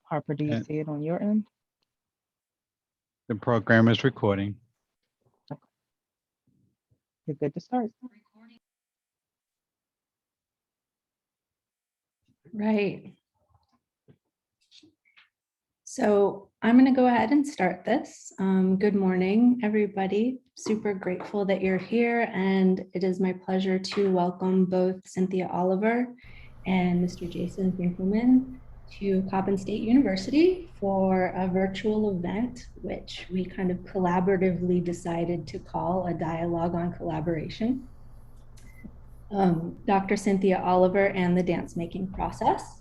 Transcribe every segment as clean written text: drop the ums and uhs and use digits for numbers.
Harper, do you And see it on your end? the program is recording. You're good to start. Right. So I'm going to go ahead and start this. Good morning, everybody. Super grateful that you're here, and it is my pleasure to welcome both Cynthia Oliver and Mr. Jason Finkelman to Coppin State University for a virtual event, which we kind of collaboratively decided to call a dialogue on collaboration. Dr. Cynthia Oliver and the dance making process.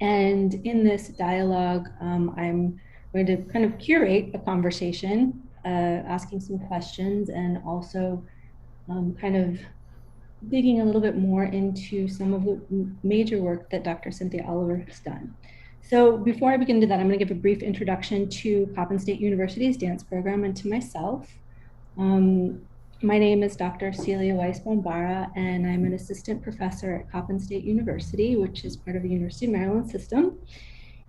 And in this dialogue, I'm going to kind of curate a conversation, asking some questions, and also kind of digging a little bit more into some of the major work that Dr. Cynthia Oliver has done. So before I begin to that, I'm going to give a brief introduction to Coppin State University's dance program and to myself. My name is Dr. Celia Weiss Bambara, and I'm an assistant professor at Coppin State University, which is part of the University of Maryland system.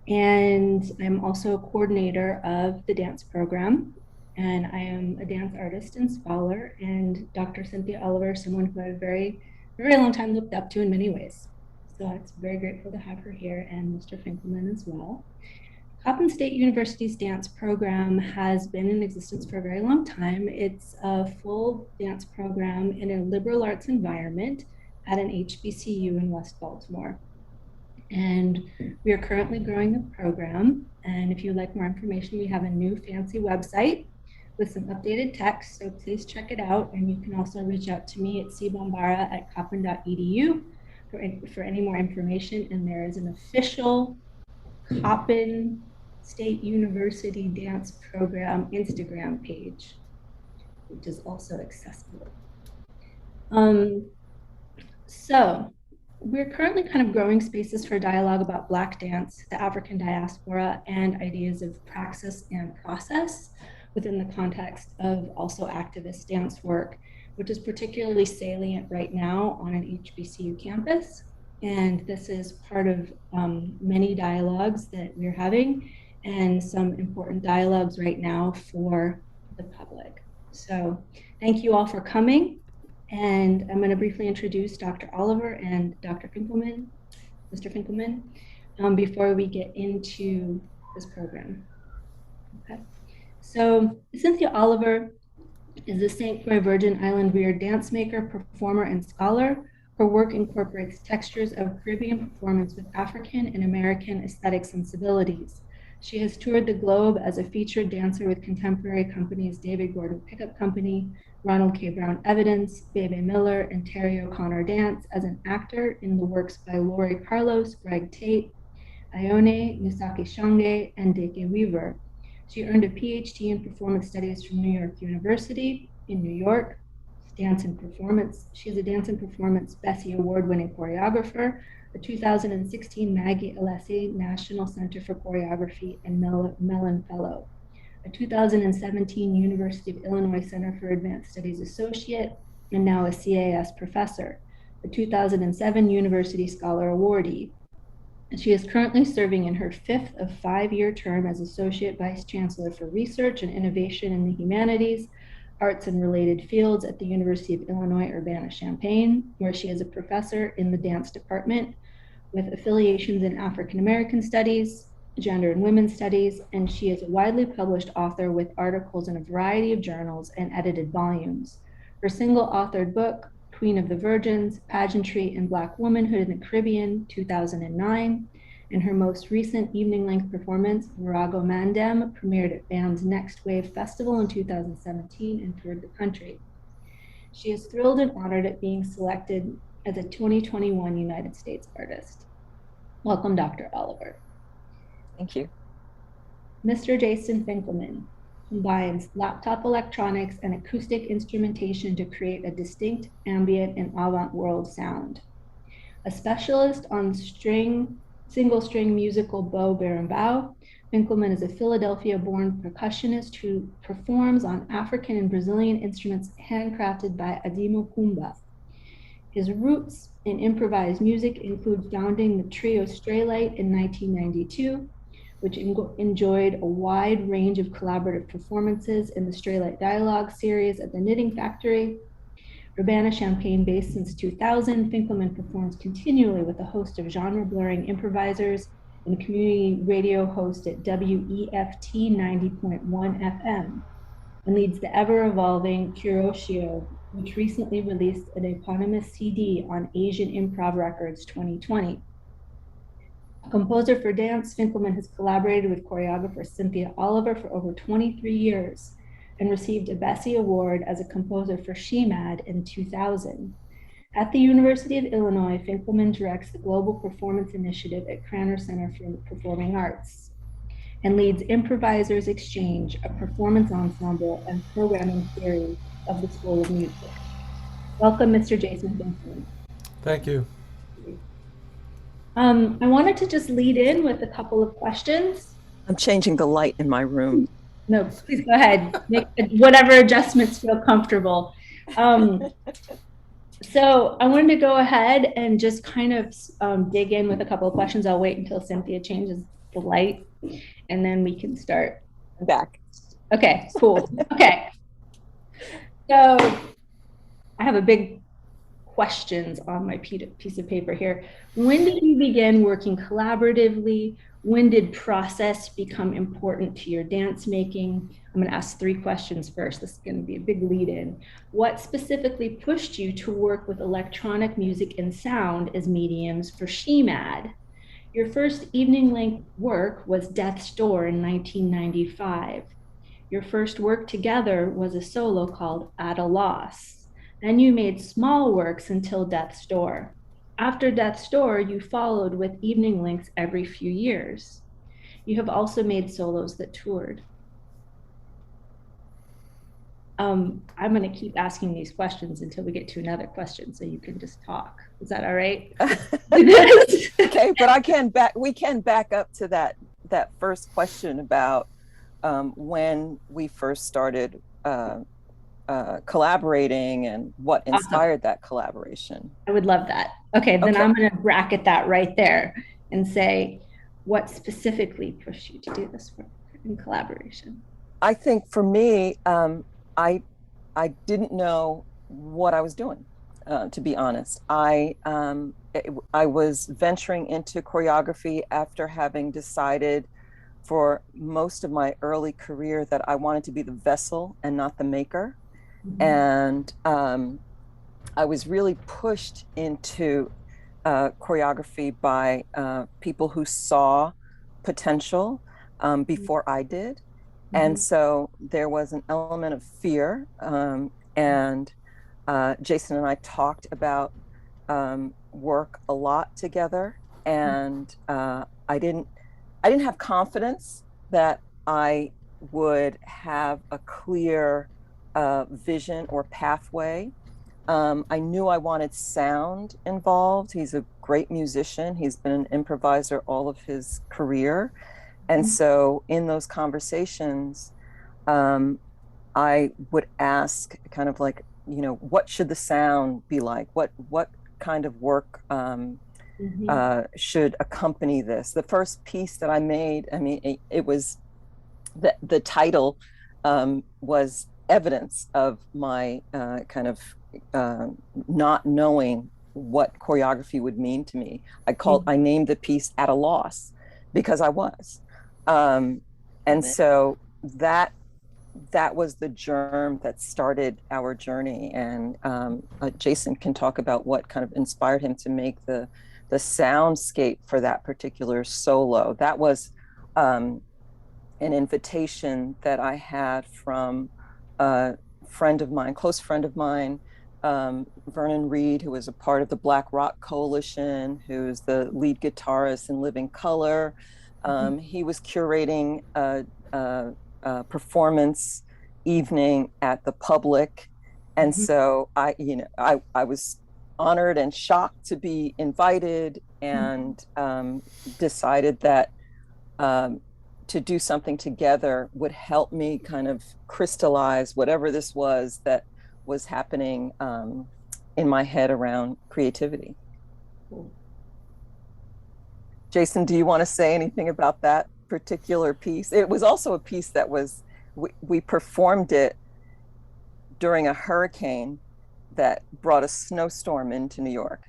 And I'm also a coordinator of the dance program. And I am a dance artist and scholar, and Dr. Cynthia Oliver, someone who I've very long time looked up to in many ways. So I'm very grateful to have her here, and Mr. Finkelman as well. Coppin State University's dance program has been in existence for a very long time. It's a full dance program in a liberal arts environment at an HBCU in West Baltimore. And we are currently growing the program. And if you'd like more information, we have a new fancy website with some updated text. So please check it out. And you can also reach out to me at cbambara@coppin.edu for any more information. And there is an official Coppin State University Dance Program Instagram page, which is also accessible. So we're currently kind of growing spaces for dialogue about Black dance, the African diaspora, and ideas of praxis and process within the context of also activist dance work, which is particularly salient right now on an HBCU campus. And this is part of many dialogues that we're having, and some important dialogues right now for the public. So thank you all for coming. And I'm going to briefly introduce Dr. Oliver and Dr. Finkelman, Mr. Finkelman, before we get into this program. Okay. So Cynthia Oliver is a St. Croix Virgin Island reared dance maker, performer, and scholar. Her work incorporates textures of Caribbean performance with African and American aesthetic sensibilities. She has toured the globe as a featured dancer with contemporary companies David Gordon Pickup Company, Ronald K. Brown Evidence, Bebe Miller, and Terry O'Connor Dance, as an actor in the works by Lori Carlos, Greg Tate, Ione, Misaki Shange, and Deke Weaver. She earned a PhD in performance studies from New York University in New York. Dance and performance. She is a dance and performance Bessie Award-winning choreographer, a 2016 Maggie Alessi National Center for Choreography and Mellon Fellow, a 2017 University of Illinois Center for Advanced Studies Associate, and now a CAS professor, a 2007 University Scholar Awardee. She is currently serving in her 5th of 5-year term as Associate Vice Chancellor for Research and Innovation in the Humanities, Arts and Related Fields at the University of Illinois Urbana-Champaign, where she is a professor in the dance department with affiliations in African American Studies, Gender and Women's Studies, and she is a widely published author with articles in a variety of journals and edited volumes. Her single-authored book, Queen of the Virgins, Pageantry and Black Womanhood in the Caribbean, 2009, and her most recent evening-length performance, Virago Mandem, premiered at BAM's Next Wave Festival in 2017 and toured the country. She is thrilled and honored at being selected as a 2021 United States Artist. Welcome, Dr. Oliver. Thank you. Mr. Jason Finkelman combines laptop electronics and acoustic instrumentation to create a distinct ambient and avant-world sound. A specialist on single-string musical bow, berimbau, Finkelman is a Philadelphia-born percussionist who performs on African and Brazilian instruments handcrafted by Adimo Kumba. His roots in improvised music include founding the trio Straylight in 1992, which enjoyed a wide range of collaborative performances in the Straylight Dialogue series at the Knitting Factory. Urbana-Champaign based since 2000, Finkelman performs continually with a host of genre-blurring improvisers and community radio host at WEFT 90.1 FM, and leads the ever-evolving Kuroshio, which recently released an eponymous CD on Asian Improv Records 2020. A composer for dance, Finkelman has collaborated with choreographer Cynthia Oliver for over 23 years and received a Bessie Award as a composer for SheMad in 2000. At the University of Illinois, Finkelman directs the Global Performance Initiative at Cranor Center for the Performing Arts and leads Improvisers Exchange, a performance ensemble and programming series of the School of Music. Welcome, Mr. Jason Finkelman. Thank you. I wanted to just lead in with a couple of questions. I'm changing the light in my room. No, please go ahead. Make whatever adjustments feel comfortable. So I wanted to go ahead and just kind of dig in with a couple of questions. I'll wait until Cynthia changes the light and then we can start. I'm back. Okay, cool. Okay. So I have a big questions on my piece of paper here. When did you begin working collaboratively? When did process become important to your dance making? I'm going to ask 3 questions first. This is going to be a big lead in. What specifically pushed you to work with electronic music and sound as mediums for SheMad? Your first evening length work was Death's Door in 1995. Your first work together was a solo called At a Loss. Then you made small works until Death's Door. After Death's Door, you followed with evening lengths every few years. You have also made solos that toured. I'm going to keep asking these questions until we get to another question, so you can just talk. Is that all right? Okay, but we can back up to that first question about when we first started collaborating and what inspired that collaboration. I would love that. Okay, then I'm going to bracket that right there and say, what specifically pushed you to do this work in collaboration? I think for me, I didn't know what I was doing, to be honest. I was venturing into choreography after having decided for most of my early career that I wanted to be the vessel and not the maker. Mm-hmm. And I was really pushed into choreography by people who saw potential before I did. Mm-hmm. And so there was an element of fear. And Jason and I talked about work a lot together. And I didn't have confidence that I would have a clear vision or pathway. I knew I wanted sound involved. He's a great musician. He's been an improviser all of his career. And so in those conversations, I would ask kind of like, what should the sound be like? What kind of work should accompany this? The first piece that I made, it was, the title was evidence of my kind of not knowing what choreography would mean to me. I named the piece At a Loss because I was. And so that was the germ that started our journey. And Jason can talk about what kind of inspired him to make the soundscape for that particular solo. That was an invitation that I had from a close friend of mine, Vernon Reed, who was a part of the Black Rock Coalition, who's the lead guitarist in Living Color. He was curating a performance evening at the Public. And so I was honored and shocked to be invited, and decided that to do something together would help me kind of crystallize whatever this was that was happening in my head around creativity. Jason, do you want to say anything about that particular piece? It was also a piece that was, we performed it during a hurricane that brought a snowstorm into New York.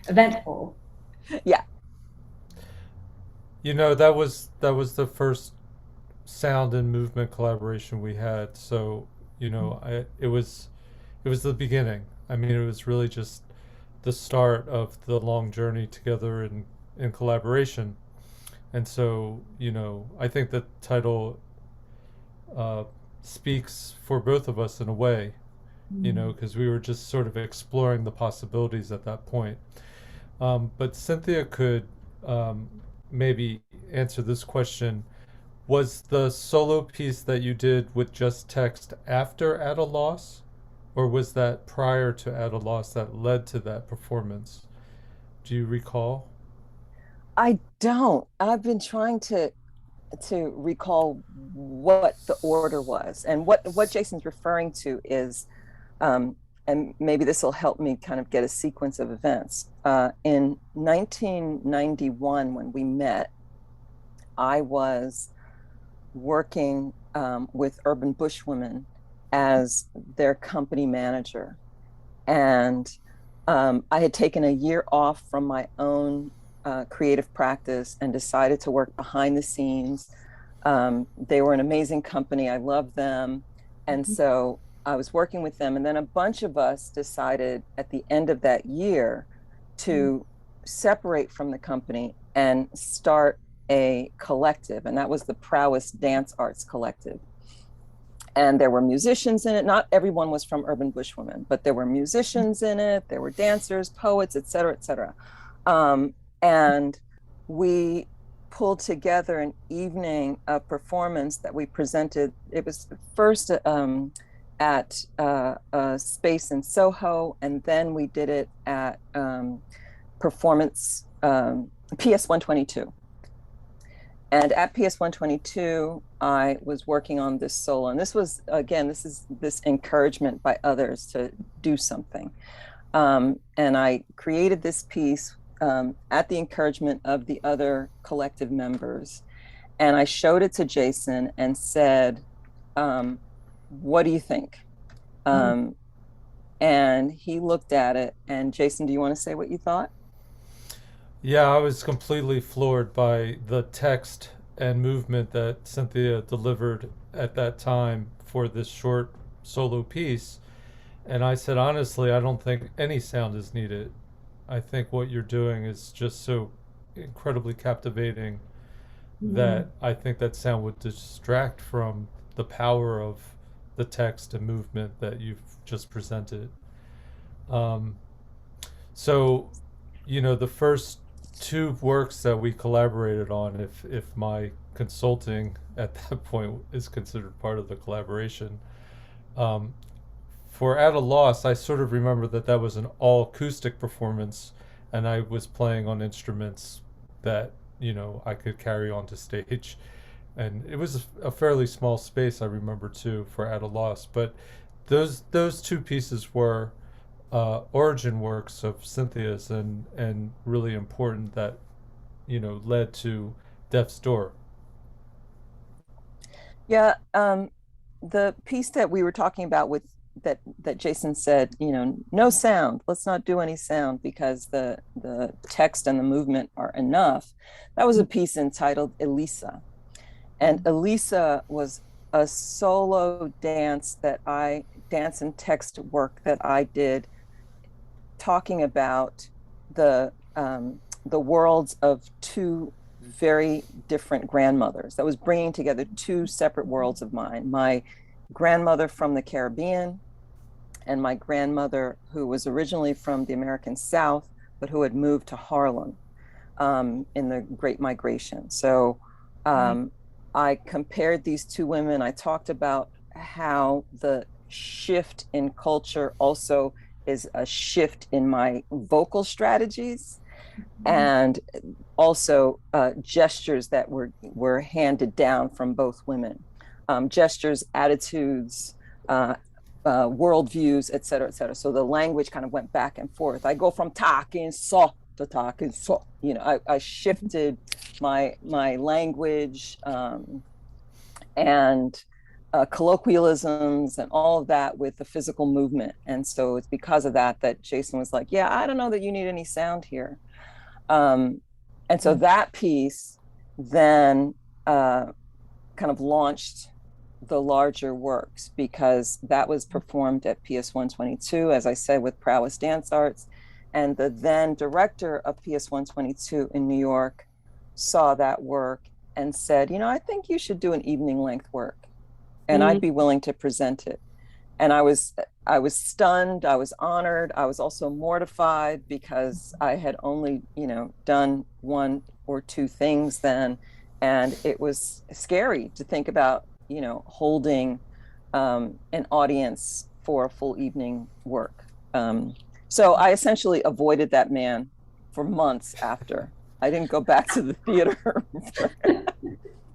Eventful. Yeah. You know, that was the first sound and movement collaboration we had. So, you know, it was the beginning. I mean, it was really just the start of the long journey together in collaboration. And so, you know, I think the title speaks for both of us in a way, you know, because we were just sort of exploring the possibilities at that point. But Cynthia could maybe answer this question. Was the solo piece that you did with just text after At a Loss, or was that prior to At a Loss that led to that performance? Do you recall? I don't. I've been trying to recall what the order was, and what Jason's referring to is, and maybe this will help me kind of get a sequence of events. In 1991, when we met, I was working with Urban Bushwomen as their company manager, and I had taken a year off from my own creative practice and decided to work behind the scenes. They were an amazing company. I loved them. And so I was working with them. And then a bunch of us decided at the end of that year to separate from the company and start a collective. And that was the Prowess Dance Arts Collective. And there were musicians in it. Not everyone was from Urban Bushwomen, but there were musicians in it. There were dancers, poets, et cetera, et cetera. And we pulled together an evening of performance that we presented. It was first at a space in Soho, and then we did it at Performance PS 122. And at PS 122, I was working on this solo. And this was, again, this encouragement by others to do something. And I created this piece at the encouragement of the other collective members. And I showed it to Jason and said, what do you think? And he looked at it. And Jason, do you want to say what you thought? Yeah, I was completely floored by the text and movement that Cynthia delivered at that time for this short solo piece. And I said, honestly, I don't think any sound is needed. I think what you're doing is just so incredibly captivating that I think that sound would distract from the power of the text and movement that you've just presented. So, you know, the first two works that we collaborated on, if my consulting at that point is considered part of the collaboration, for At a Loss, I sort of remember that was an all acoustic performance, and I was playing on instruments that, you know, I could carry onto stage. And it was a fairly small space, I remember too, for At a Loss. But those two pieces were origin works of Cynthia's, and really important that, you know, led to Death's Door. Yeah, the piece that we were talking about with that Jason said, you know, no sound, let's not do any sound because the text and the movement are enough. That was a piece entitled Elisa. And Elisa was a solo dance and text work that I did, talking about the worlds of two very different grandmothers. That was bringing together two separate worlds of mine. My grandmother from the Caribbean and my grandmother who was originally from the American South, but who had moved to Harlem in the Great Migration. So I compared these two women. I talked about how the shift in culture also is a shift in my vocal strategies, and also gestures that were handed down from both women. Gestures, attitudes, worldviews, et cetera, et cetera. So the language kind of went back and forth. I go from talking so to talking so. You know, I shifted my language and colloquialisms and all of that with the physical movement. And so it's because of that that Jason was like, yeah, I don't know that you need any sound here. And so that piece then kind of launched the larger works, because that was performed at PS 122, as I said, with Prowess Dance Arts. And the then director of PS 122 in New York saw that work and said, you know, I think you should do an evening length work, and I'd be willing to present it. And I was stunned, I was honored, I was also mortified, because I had only, you know, done one or two things then, and it was scary to think about, you know, holding an audience for a full evening work. So I essentially avoided that man for months after. I didn't go back to the theater.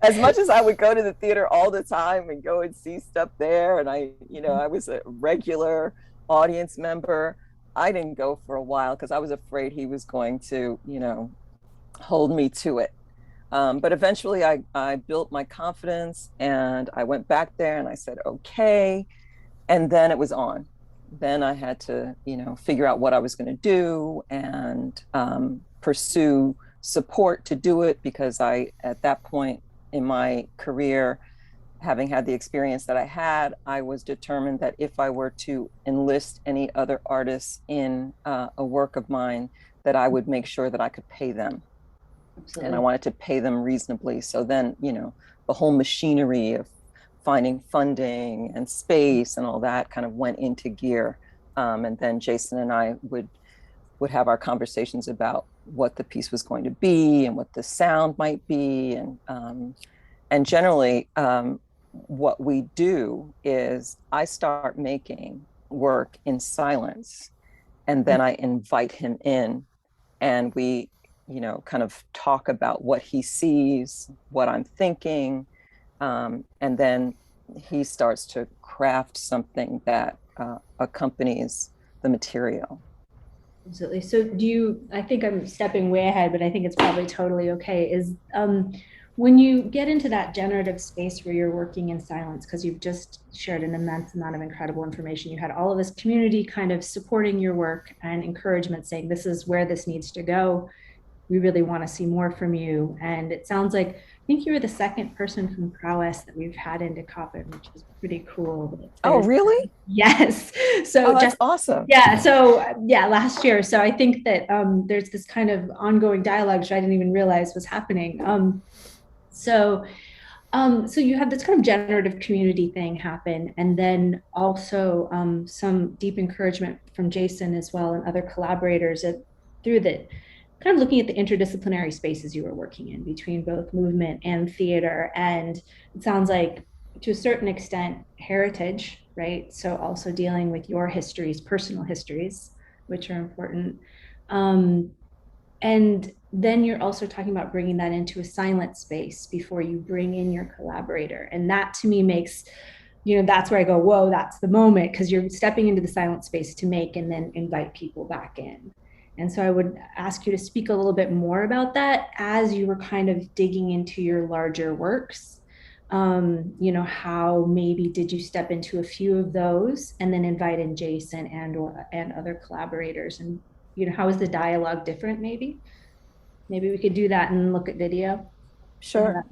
As much as I would go to the theater all the time and go and see stuff there, and I, you know, I was a regular audience member, I didn't go for a while because I was afraid he was going to, you know, hold me to it. But eventually I built my confidence, and I went back there and I said, okay. And then it was on. Then I had to, you know, figure out what I was going to do and pursue support to do it, because I, at that point in my career, having had the experience that I had, I was determined that if I were to enlist any other artists in a work of mine, that I would make sure that I could pay them. Absolutely. And I wanted to pay them reasonably. So then, you know, the whole machinery of finding funding and space and all that kind of went into gear. And then Jason and I would have our conversations about what the piece was going to be and what the sound might be. And generally, what we do is I start making work in silence, and then I invite him in, and we, you know, kind of talk about what he sees, what I'm thinking, and then he starts to craft something that accompanies the material. Absolutely. So do you, I think I'm stepping way ahead, but I think it's probably totally okay, is when you get into that generative space where you're working in silence, because you've just shared an immense amount of incredible information, you had all of this community kind of supporting your work and encouragement, saying this is where this needs to go, we really want to see more from you. And it sounds like, I think you were the second person from Prowess that we've had into Coppin, which is pretty cool. Oh, really? Yes. So that's awesome. Yeah. So yeah, last year. So I think that there's this kind of ongoing dialogue, which I didn't even realize was happening. So you have this kind of generative community thing happen, and then also some deep encouragement from Jason as well and other collaborators through the kind of looking at the interdisciplinary spaces you were working in between both movement and theater. And it sounds like, to a certain extent, heritage, right? So also dealing with your histories, personal histories, which are important. And then you're also talking about bringing that into a silent space before you bring in your collaborator. And that to me makes, you know, that's where I go, whoa, that's the moment, because you're stepping into the silent space to make and then invite people back in. And so I would ask you to speak a little bit more about that as you were kind of digging into your larger works. You know, how maybe did you step into a few of those and then invite in Jason and other collaborators, and you know, how is the dialogue different? Maybe we could do that and look at video. Sure.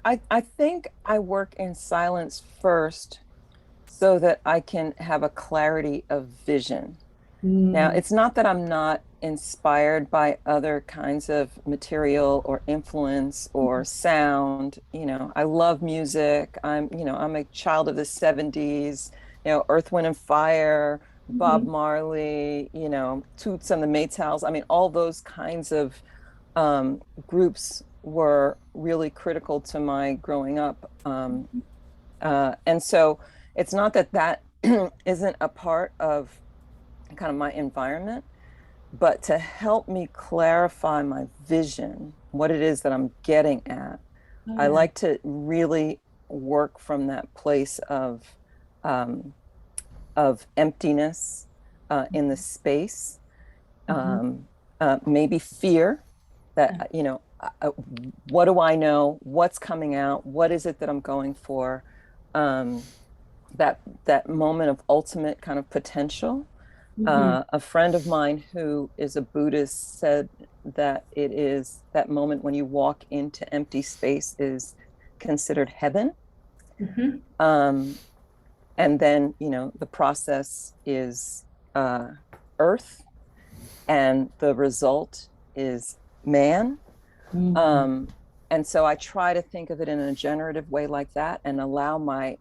I think I work in silence first so that I can have a clarity of vision. Now, it's not that I'm not inspired by other kinds of material or influence or sound. You know, I love music. I'm a child of the 70s, you know, Earth, Wind and Fire, Bob Marley, you know, Toots and the Maytals. I mean, all those kinds of groups were really critical to my growing up. And so it's not that isn't a part of kind of my environment, but to help me clarify my vision, what it is that I'm getting at. I like to really work from that place of of emptiness in the space, maybe fear that, what do I know? What's coming out? What is it that I'm going for? That moment of ultimate kind of potential. A friend of mine who is a Buddhist said that it is that moment when you walk into empty space is considered heaven. And then, the process is earth, and the result is man. And so I try to think of it in a generative way like that and allow my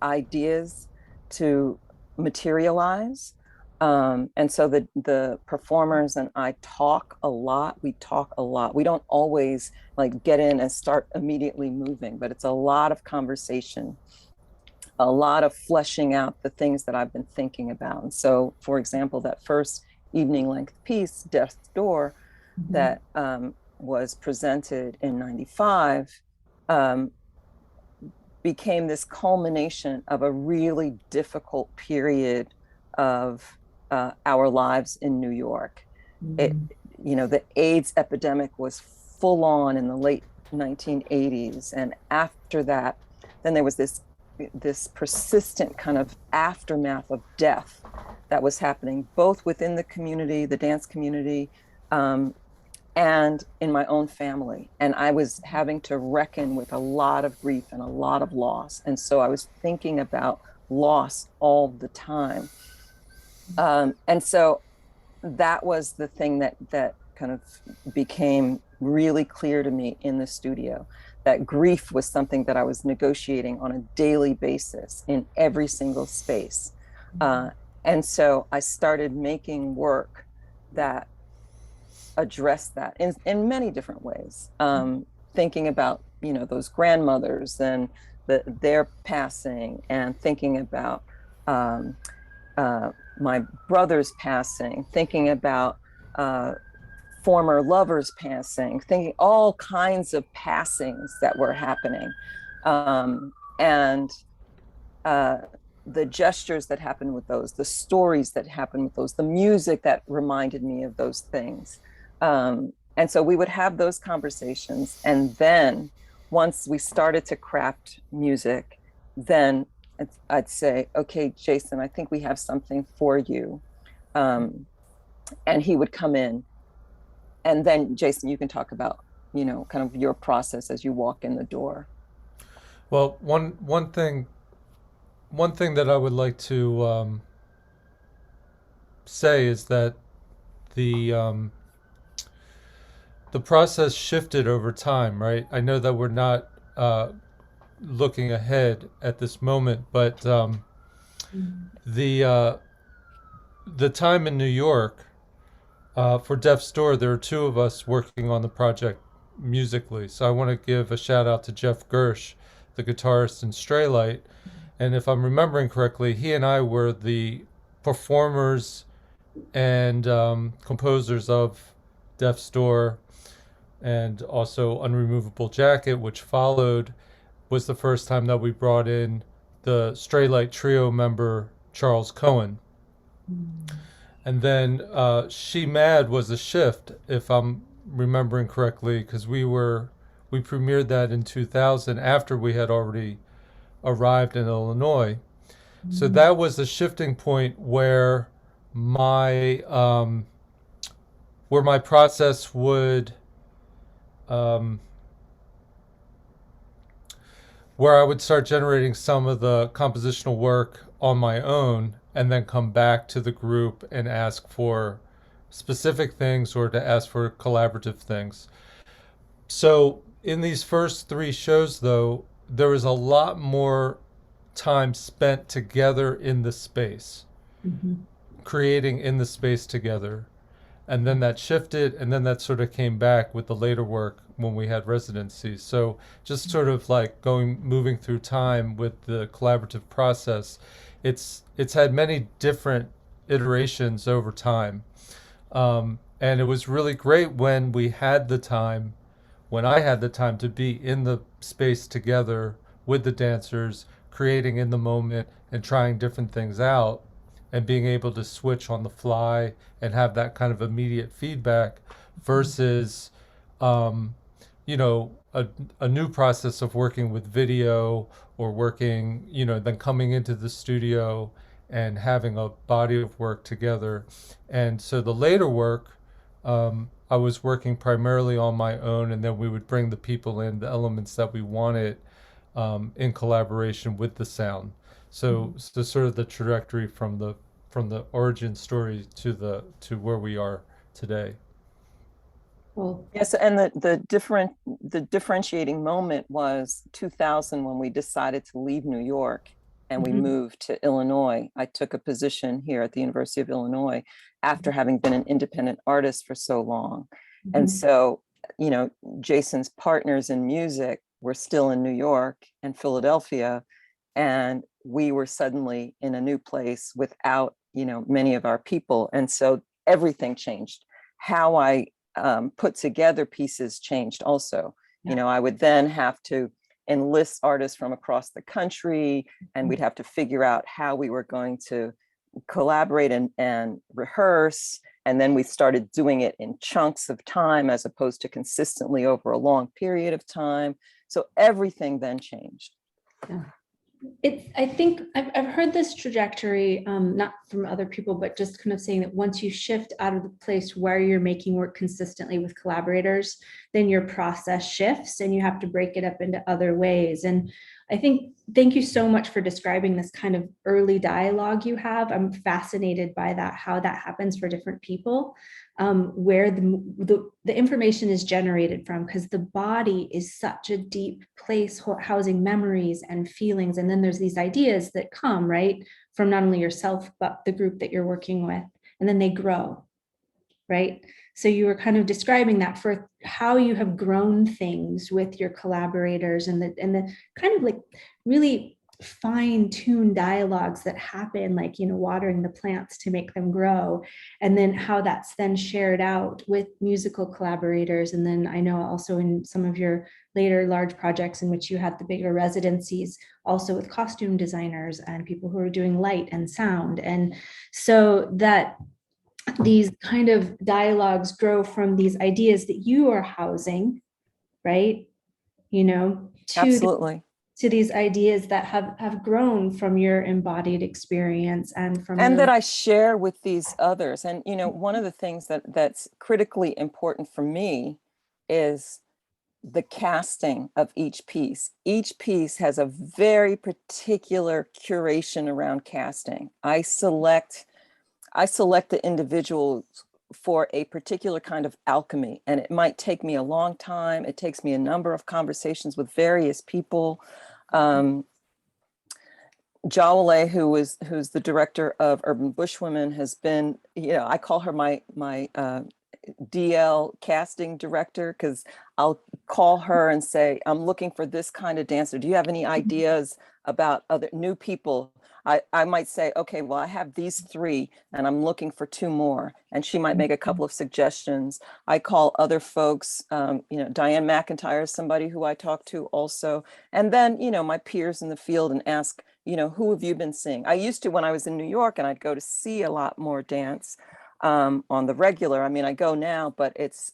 ideas to materialize. And so the performers and I talk a lot. We talk a lot. We don't always like get in and start immediately moving, but it's a lot of conversation, a lot of fleshing out the things that I've been thinking about. And so, for example, that first evening length piece, Death's Door, that was presented in 95, became this culmination of a really difficult period of our lives in New York. The AIDS epidemic was full on in the late 1980s. And after that, then there was this persistent kind of aftermath of death that was happening both within the community, the dance community, and in my own family. And I was having to reckon with a lot of grief and a lot of loss. And so I was thinking about loss all the time. And so that was the thing that kind of became really clear to me in the studio, that grief was something that I was negotiating on a daily basis in every single space. And so I started making work that addressed that in many different ways, thinking about, those grandmothers and their passing, and thinking about my brother's passing, thinking about former lovers passing, thinking all kinds of passings that were happening, and the gestures that happened with those, the stories that happened with those, the music that reminded me of those things. And so we would have those conversations. And then once we started to craft music, then I'd say, okay, Jason, I think we have something for you. And he would come in. And then, Jason, you can talk about, kind of your process as you walk in the door. Well, one thing that I would like to say is that the process shifted over time, right? I know that we're not looking ahead at this moment, but the time in New York for Death's Door, there are two of us working on the project musically. So I want to give a shout out to Jeff Gersh, the guitarist in Straylight. And if I'm remembering correctly, he and I were the performers and composers of Death's Door, and also Unremovable Jacket, which followed, was the first time that we brought in the Straylight Trio member, Charles Cohen. And then She Mad was a shift, if I'm remembering correctly, because we premiered that in 2000 after we had already arrived in Illinois. So that was the shifting point where my process would where I would start generating some of the compositional work on my own, and then come back to the group and ask for specific things or to ask for collaborative things. So in these first three shows, though, there was a lot more time spent together in the space, creating in the space together. And then that shifted, and then that sort of came back with the later work when we had residencies. So just sort of like moving through time with the collaborative process, it's had many different iterations over time. And it was really great when I had the time to be in the space together with the dancers, creating in the moment and trying different things out and being able to switch on the fly and have that kind of immediate feedback versus you know, a new process of working with video or working, you know, then coming into the studio and having a body of work together. And so the later work, I was working primarily on my own, and then we would bring the people in, the elements that we wanted, in collaboration with the sound. So, so sort of the trajectory from the origin story to where we are today. Well, Yes, and the differentiating moment was 2000 when we decided to leave New York and we moved to Illinois. I took a position here at the University of Illinois after having been an independent artist for so long. And so, you know, Jason's partners in music were still in New York and Philadelphia, and we were suddenly in a new place without, you know, many of our people. And so everything changed. How I put together pieces changed also. You know, I would then have to enlist artists from across the country, and we'd have to figure out how we were going to collaborate and rehearse. And then we started doing it in chunks of time as opposed to consistently over a long period of time. So everything then changed. Yeah. I think I've heard this trajectory, not from other people, but just kind of saying that once you shift out of the place where you're making work consistently with collaborators, then your process shifts and you have to break it up into other ways. And I think, thank you so much for describing this kind of early dialogue you have. I'm fascinated by that, how that happens for different people, where the information is generated from, because the body is such a deep place housing memories and feelings. And then there's these ideas that come, right, from not only yourself, but the group that you're working with, and then they grow, right? So you were kind of describing that for how you have grown things with your collaborators and the kind of like really fine-tuned dialogues that happen, like, you know, watering the plants to make them grow, and then how that's then shared out with musical collaborators. And then I know also in some of your later large projects in which you had the bigger residencies, also with costume designers and people who are doing light and sound. And so that these kind of dialogues grow from these ideas that you are housing, right? You know, Absolutely. to these ideas that have grown from your embodied experience and from that I share with these others. And, you know, one of the things that's critically important for me is the casting of each piece. Each piece has a very particular curation around casting. I select the individuals for a particular kind of alchemy, and it might take me a long time. It takes me a number of conversations with various people. Jawale, who's the director of Urban Bushwomen, has been, you know, I call her my DL casting director, because I'll call her and say, I'm looking for this kind of dancer. Do you have any ideas about other new people? I might say, okay, well, I have these 3 and I'm looking for 2 more. And she might make a couple of suggestions. I call other folks, you know, Diane McIntyre is somebody who I talk to also. And then, you know, my peers in the field, and ask, you know, who have you been seeing? I used to, when I was in New York, and I'd go to see a lot more dance on the regular. I mean, I go now, but it's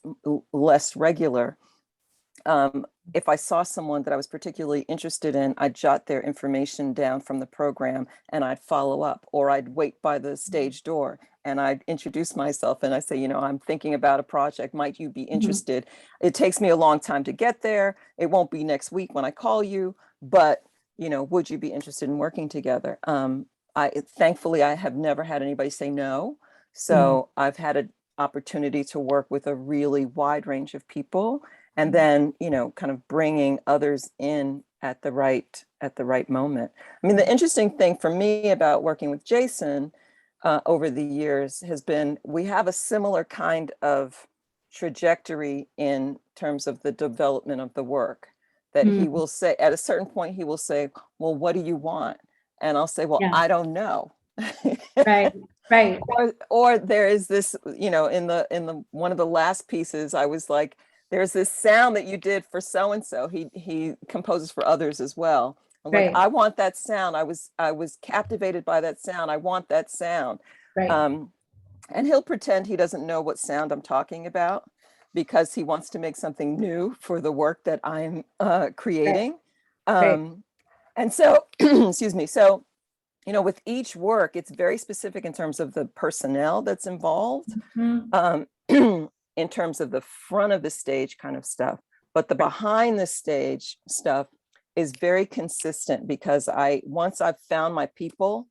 less regular. If I saw someone that I was particularly interested in, I'd jot their information down from the program and I'd follow up, or I'd wait by the stage door and I'd introduce myself and I say, you know, I'm thinking about a project. Might you be interested? It takes me a long time to get there. It won't be next week when I call you, but, you know, would you be interested in working together? Thankfully, I have never had anybody say no. So I've had an opportunity to work with a really wide range of people. And then, you know, kind of bringing others in at the right moment. I mean, the interesting thing for me about working with Jason over the years has been, we have a similar kind of trajectory in terms of the development of the work, that he will say, at a certain point, he will say, well, what do you want? And I'll say, well, I don't know. Right. Or there is this, you know, in the one of the last pieces, I was like, there's this sound that you did for so-and-so. He composes for others as well. I'm Right. like, I want that sound. I was captivated by that sound. I want that sound. Right. And he'll pretend he doesn't know what sound I'm talking about because he wants to make something new for the work that I'm creating. Right. And so, excuse me. So, you know, with each work, it's very specific in terms of the personnel that's involved, Mhm. in terms of the front of the stage kind of stuff. But the behind the stage stuff is very consistent because once I've found my people,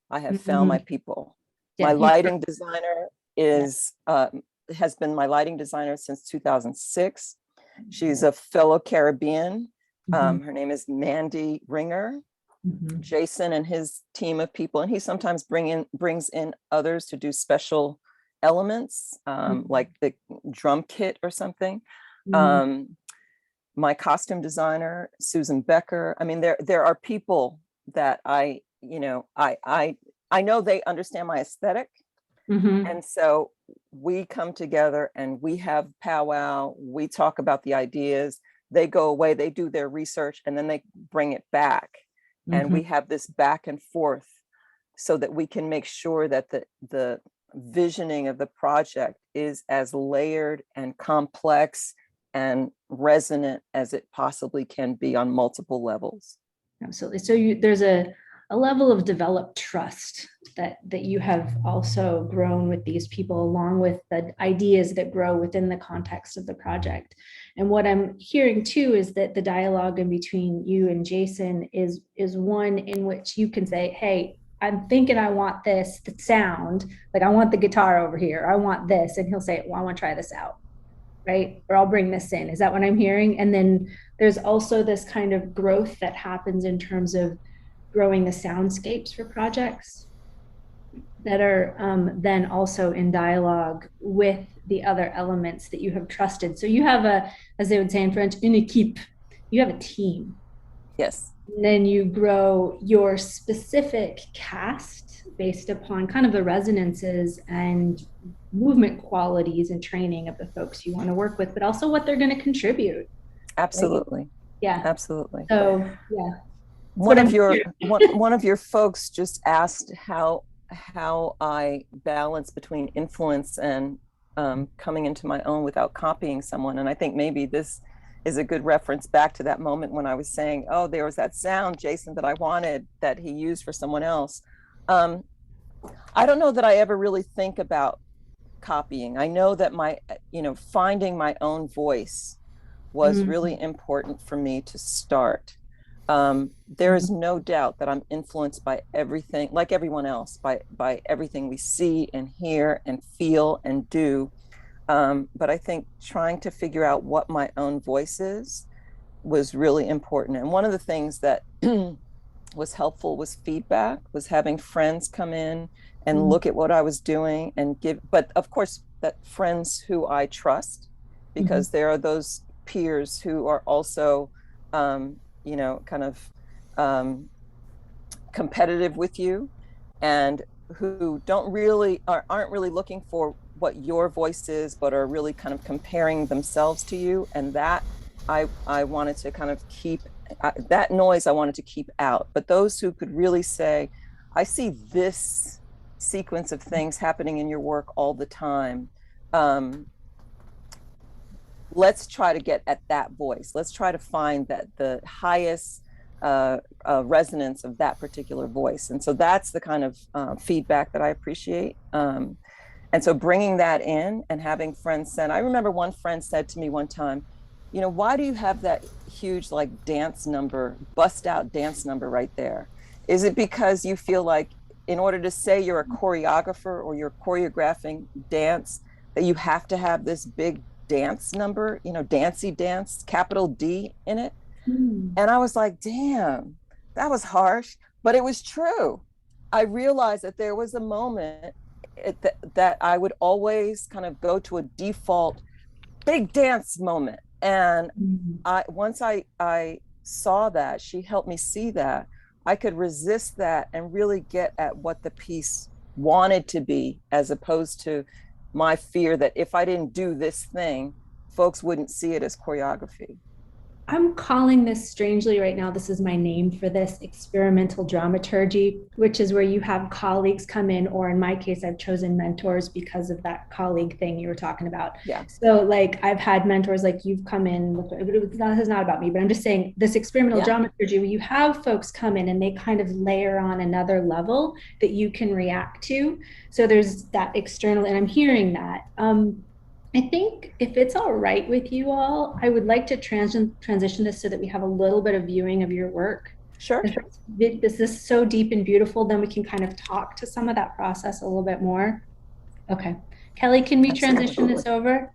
I have found my people. Yeah, My you- lighting designer has been my lighting designer since 2006. She's a fellow Caribbean. Mhm. Her name is Mandy Ringer. Mhm. Jason and his team of people, and he sometimes brings in others to do special elements, like the drum kit or something. Mhm. My costume designer, Susan Becker. I mean, there are people that I know they understand my aesthetic. Mhm. And so we come together and we have powwow, we talk about the ideas, they go away, they do their research, and then they bring it back. And we have this back and forth so that we can make sure that the visioning of the project is as layered and complex and resonant as it possibly can be on multiple levels. Absolutely. So there's a level of developed trust that you have also grown with these people, along with the ideas that grow within the context of the project. And what I'm hearing too is that the dialogue in between you and Jason is one in which you can say, hey, I'm thinking I want this, the sound, like I want the guitar over here, I want this. And he'll say, well, I want to try this out. Right? Or I'll bring this in. Is that what I'm hearing? And then there's also this kind of growth that happens in terms of growing the soundscapes for projects that are then also in dialogue with the other elements that you have trusted. So you have as they would say in French, une équipe. You have a team. Yes. And then you grow your specific cast based upon kind of the resonances and movement qualities and training of the folks you want to work with, but also what they're going to contribute. Absolutely. Right? Yeah. Absolutely. So yeah. One of your folks just asked how I balance between influence and coming into my own without copying someone. And I think maybe this is a good reference back to that moment when I was saying, oh, there was that sound, Jason, that I wanted that he used for someone else. I don't know that I ever really think about copying. I know that finding my own voice was really important for me to start. There is no doubt that I'm influenced by everything, like everyone else, by everything we see and hear and feel and do. But I think trying to figure out what my own voice is was really important. And one of the things that was helpful was feedback, was having friends come in and look at what I was doing and give, but of course, that friends who I trust, because there are those peers who are also, kind of competitive with you and who aren't really looking for what your voice is, but are really kind of comparing themselves to you. And that I wanted to kind of keep that noise I wanted to keep out. But those who could really say, I see this sequence of things happening in your work all the time. Let's try to get at that voice. Let's try to find the highest resonance of that particular voice. And so that's the kind of feedback that I appreciate. And so bringing that in and having friends I remember one friend said to me one time, why do you have that huge dance number, bust out dance number right there? Is it because you feel like in order to say you're a choreographer or you're choreographing dance, that you have to have this big dance number, dancey dance, capital D in it? And I was like, damn, that was harsh, but it was true. I realized that there was a moment that I would always kind of go to a default big dance moment. And once I saw that, she helped me see that, I could resist that and really get at what the piece wanted to be, as opposed to my fear that if I didn't do this thing, folks wouldn't see it as choreography. I'm calling this strangely right now. This is my name for this experimental dramaturgy, which is where you have colleagues come in, or in my case, I've chosen mentors because of that colleague thing you were talking about. Yeah. So, like, I've had mentors like you've come in with, this is not about me, but I'm just saying this experimental Yeah. dramaturgy where you have folks come in and they kind of layer on another level that you can react to. So, there's that external, and I'm hearing that. I think if it's all right with you all, I would like to transition this so that we have a little bit of viewing of your work. Sure. If this is so deep and beautiful, then we can kind of talk to some of that process a little bit more. Okay. Kelly, can we transition this over?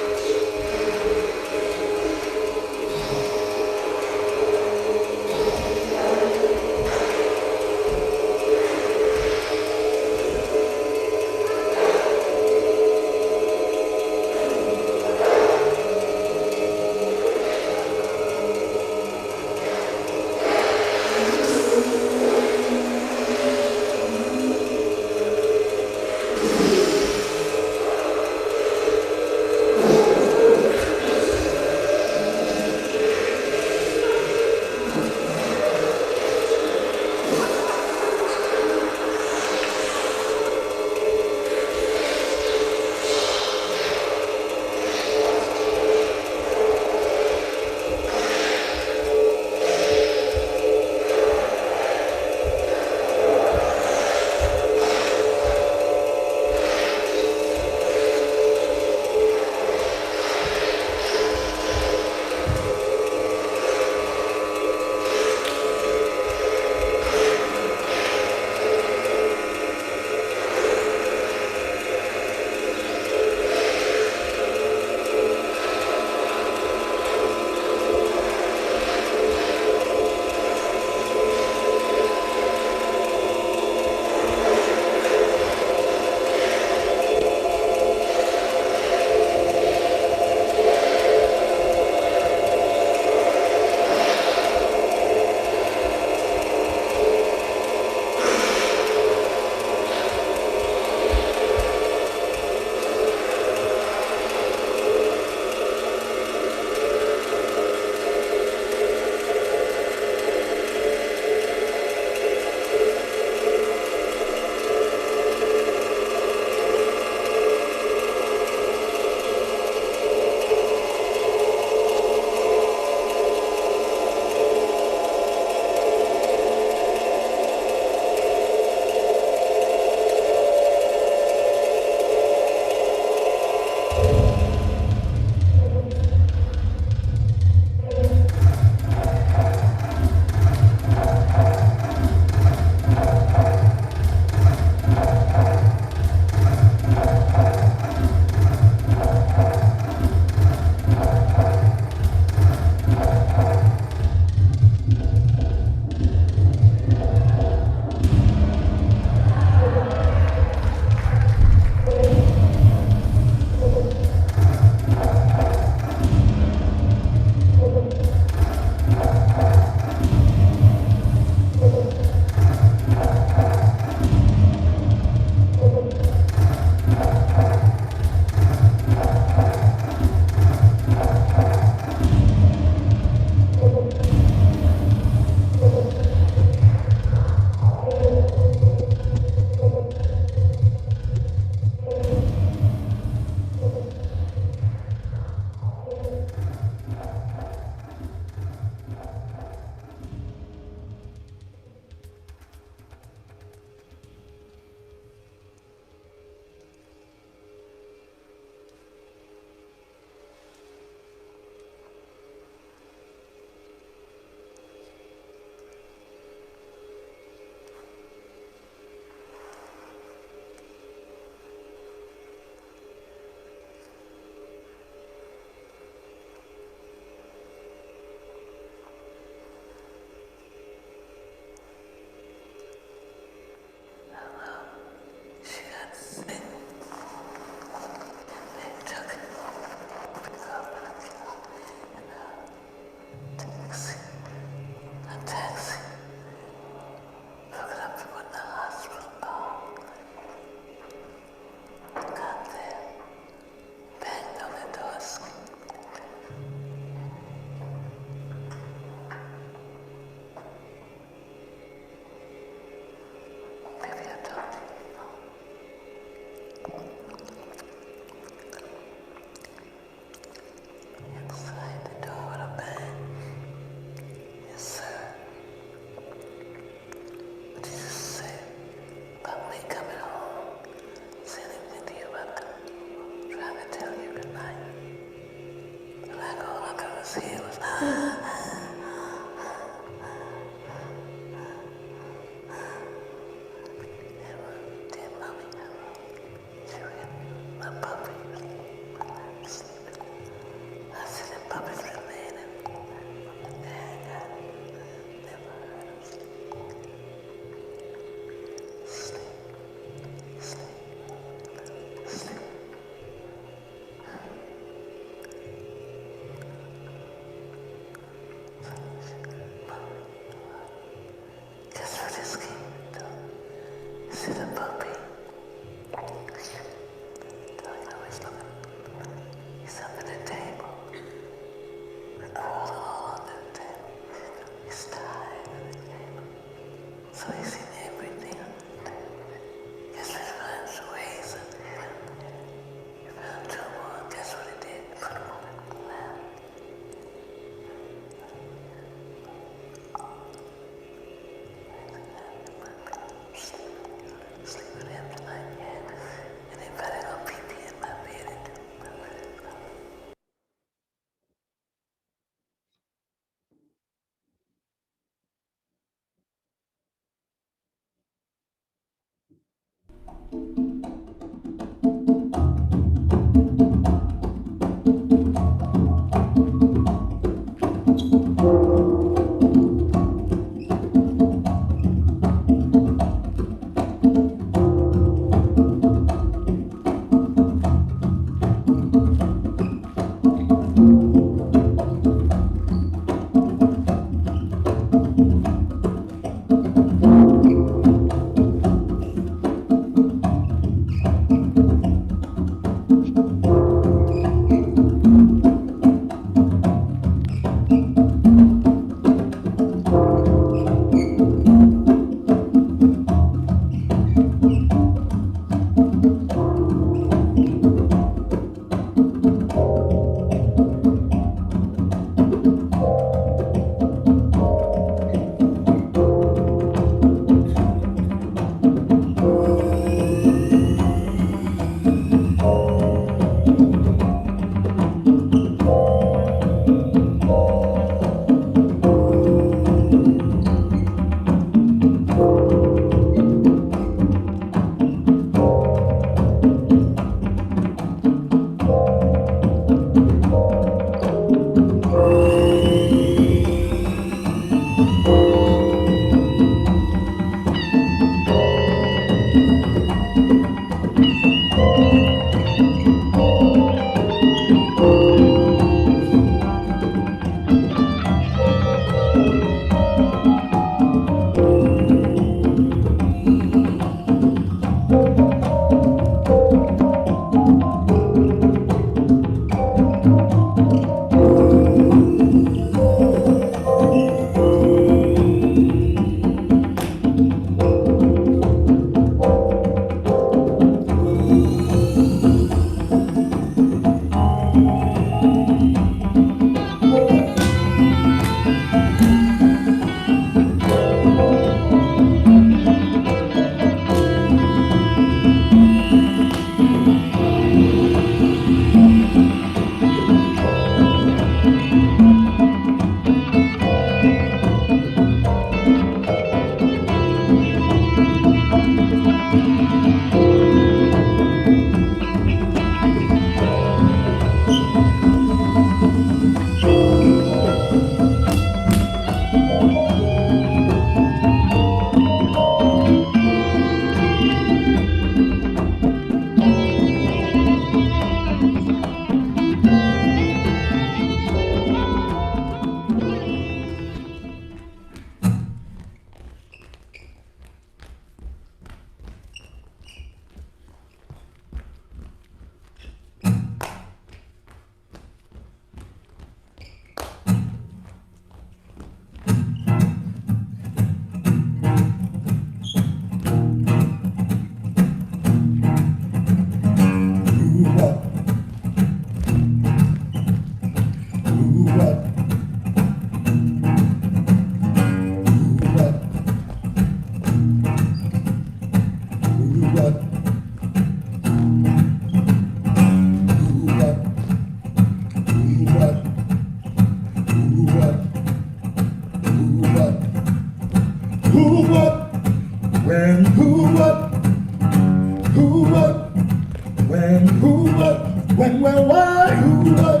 when, where, why, who, what,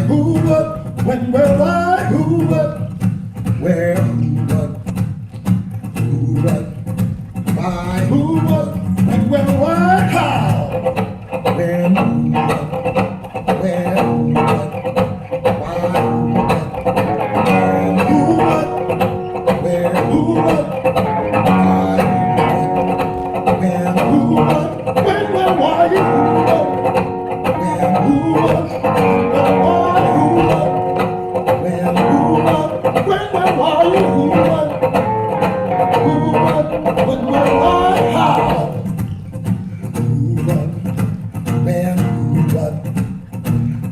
who, when, where, why, who, what, where, who, what, why, who, what, when, where, why, how, when, who, what, where, who, what, why, who, what, where, who, what, why, when, who, what, when, where, why, who, what, when, who, what, when, where, why, who, what, when, who, what, when, where, why, who, what, who, what, when, where, why, how, who, what, when, who, what,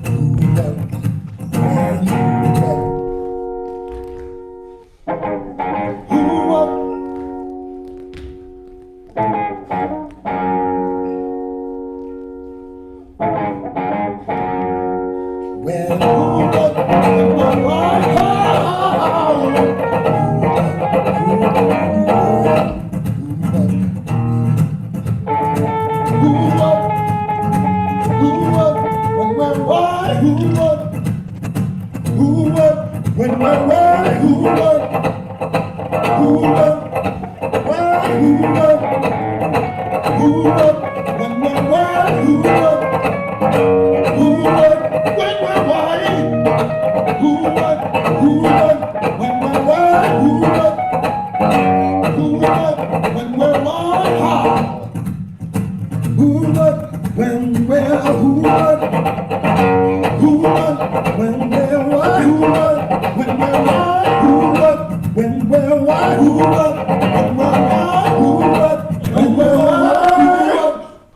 who, what, when, who, what, who, what, when, who, what, when, where, why, how, who, what, when, where, why, who, what, when, where, why, who, what, why, who, what, when, where, why, who, what, when, where, why, who, what, when, where, why, who, what, when, where, why, how, who, what, when, where, who, what, when, where, why, who, what, when, where, why, who, what, when, where, why,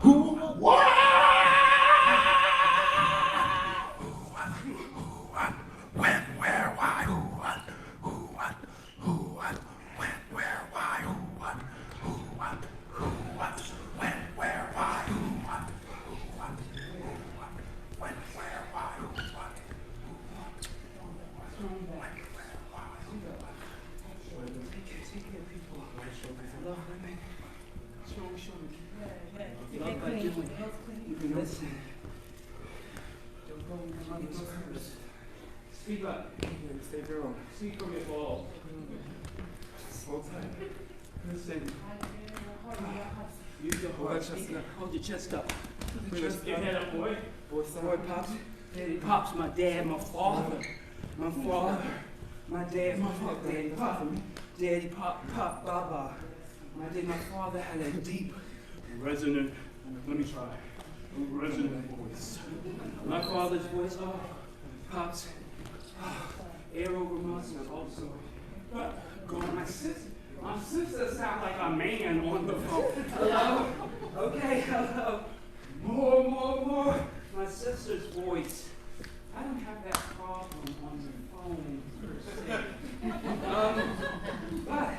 who, what, when, where, why, who, what, when, where, why, who, what, when, where, why, who, what, when, where, why, who, what, when, where, why, who, what, when, where, why, who, what, Speak up. Stay girl. Speak from your ball. Hold tight. Listen. Use your heart. Hold your chest up. Get your head up, boy. Boy, Pops. Daddy, Pops, my dad, my father. My father. My dad, my father. Daddy, Pop. Daddy, Pop, Baba. My father had a deep, resonant, let me try, resonant voice. My father's voice, Pops, air over muscles also. God, my sister sounds like a man on the phone. Hello? Okay, hello. More. My sister's voice. I don't have that problem on the phone, per se. But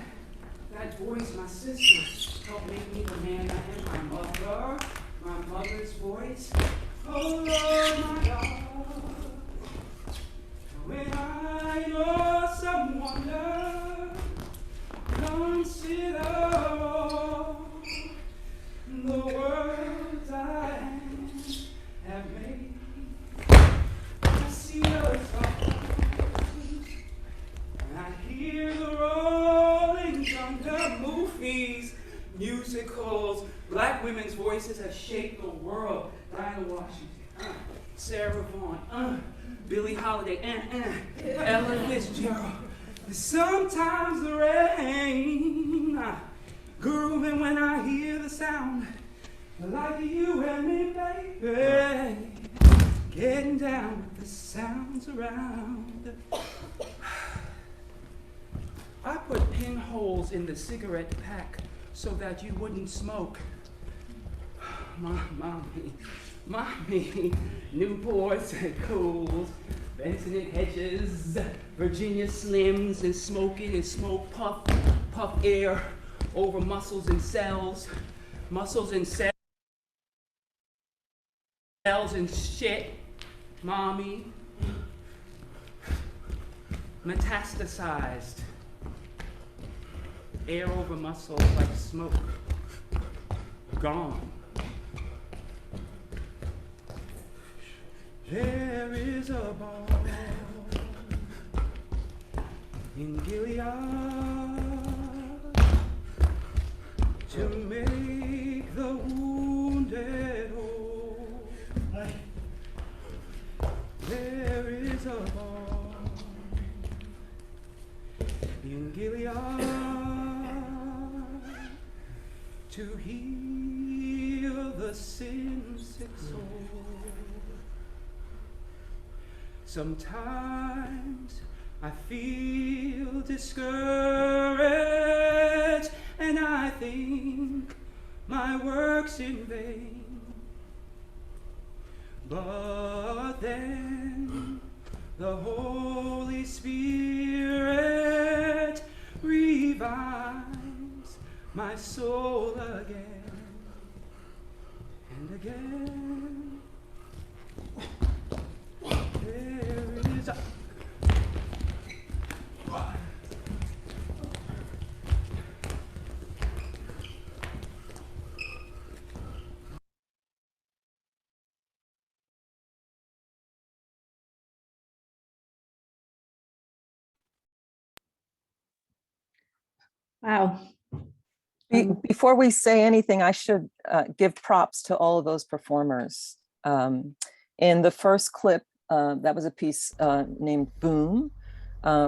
that voice, my sister, helped make me the man I am. My mother's voice. Oh Lord, my God, when I know some wonder, consider all the words I have made. I see the stars, and I hear the rolling thunder. Movies, musicals, black women's voices have shaped the world. Dinah Washington, Sarah Vaughan, Billie Holiday, Ella Fitzgerald. Sometimes the rain, grooving when I hear the sound, like you and me, baby, getting down with the sounds around. I put pinholes in the cigarette pack so that you wouldn't smoke. Mommy, Newports and Cools, Benson and Hedges, Virginia Slims, and smoking and smoke puff air over muscles and cells and shit. Mommy, metastasized, air over muscles like smoke, gone. There is a ball in Gilead to make the wounded whole. There is a ball in Gilead to heal the sin-sick soul. Sometimes I feel discouraged and I think my work's in vain. But then the Holy Spirit revives my soul again and again. There is a Wow. Before we say anything, I should give props to all of those performers. In the first clip, that was a piece named Boom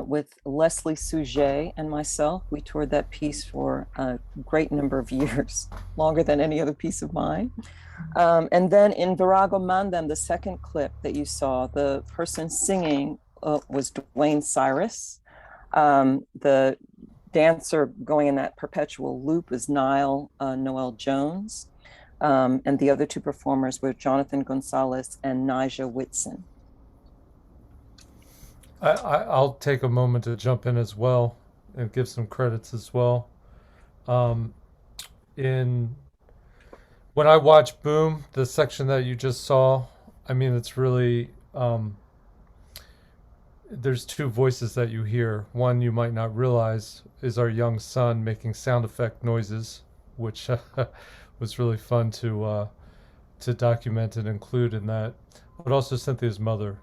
with Leslie Sujet and myself. We toured that piece for a great number of years, longer than any other piece of mine. And then in Virago Mandem, the second clip that you saw, the person singing was Dwayne Cyrus. The dancer going in that perpetual loop is Niall Noel Jones. And the other two performers were Jonathan Gonzalez and Nija Whitson. I'll take a moment to jump in as well and give some credits as well. When I watch Boom, the section that you just saw, I mean, it's really, there's two voices that you hear. One you might not realize is our young son making sound effect noises, which was really fun to document and include in that. But also Cynthia's mother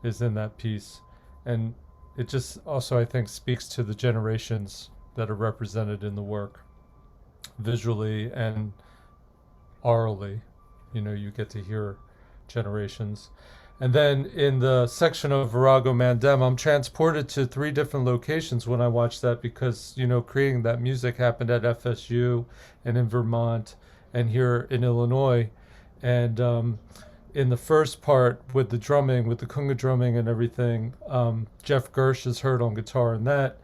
is in that piece. And it just also, I think, speaks to the generations that are represented in the work, visually and orally. You know, you get to hear generations. And then in the section of Virago Mandem, I'm transported to 3 different locations when I watch that because, you know, creating that music happened at FSU and in Vermont and here in Illinois. And in the first part with the drumming, with the kunga drumming and everything, Jeff Gersh is heard on guitar in that.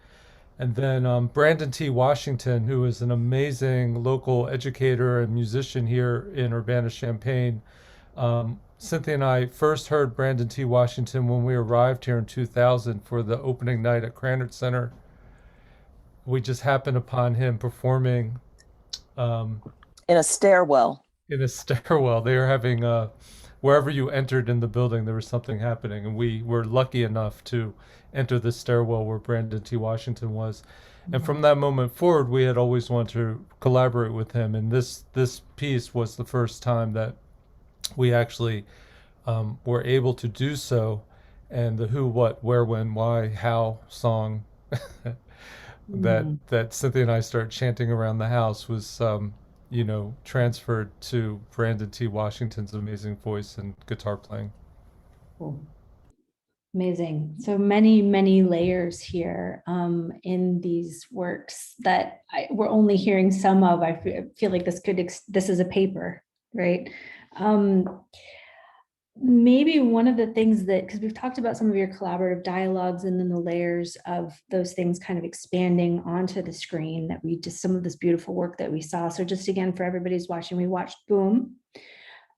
And then Brandon T. Washington, who is an amazing local educator and musician here in Urbana-Champaign. Cynthia and I first heard Brandon T. Washington when we arrived here in 2000 for the opening night at Krannert Center. We just happened upon him performing In a stairwell. in a stairwell. They were having wherever you entered in the building, there was something happening, and we were lucky enough to enter the stairwell where Brandon T. Washington was. And from that moment forward, we had always wanted to collaborate with him. And this piece was the first time that we actually were able to do so. And the who, what, where, when, why, how song that Cynthia and I started chanting around the house was you know, transferred to Brandon T. Washington's amazing voice and guitar playing. Cool. Amazing. So many, many layers here in these works that we're only hearing some of. I feel like this is a paper, right? Maybe one of the things that, because we've talked about some of your collaborative dialogues and then the layers of those things kind of expanding onto the screen, that we just, some of this beautiful work that we saw. So just again, for everybody who's watching, we watched Boom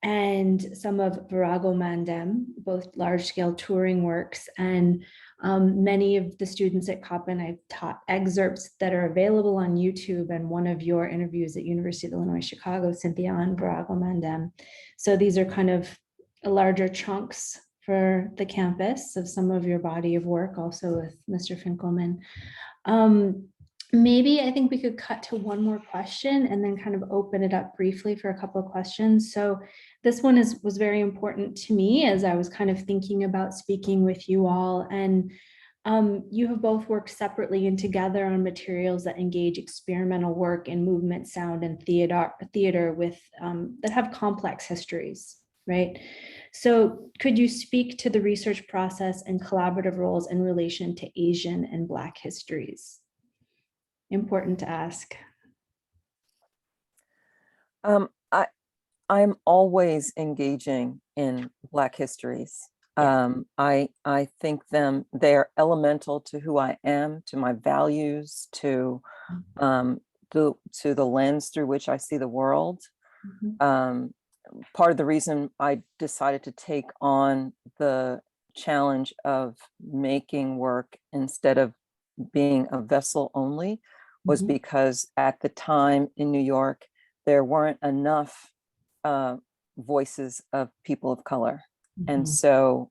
and some of Virago Mandem, both large scale touring works. And many of the students at Coppin, I've taught excerpts that are available on YouTube, and one of your interviews at University of Illinois, Chicago, Cynthia, on Virago Mandem. So these are kind of larger chunks for the campus of some of your body of work, also with Mr. Finkelman. maybe I think we could cut to one more question and then kind of open it up briefly for a couple of questions. So this one was very important to me as I was kind of thinking about speaking with you all. And you have both worked separately and together on materials that engage experimental work in movement, sound, and theater with that have complex histories, right? So could you speak to the research process and collaborative roles in relation to Asian and Black histories? Important to ask. I'm always engaging in Black histories. I think they're elemental to who I am, to my values, to the lens through which I see the world. Part of the reason I decided to take on the challenge of making work instead of being a vessel only was because at the time in New York, there weren't enough voices of people of color. And so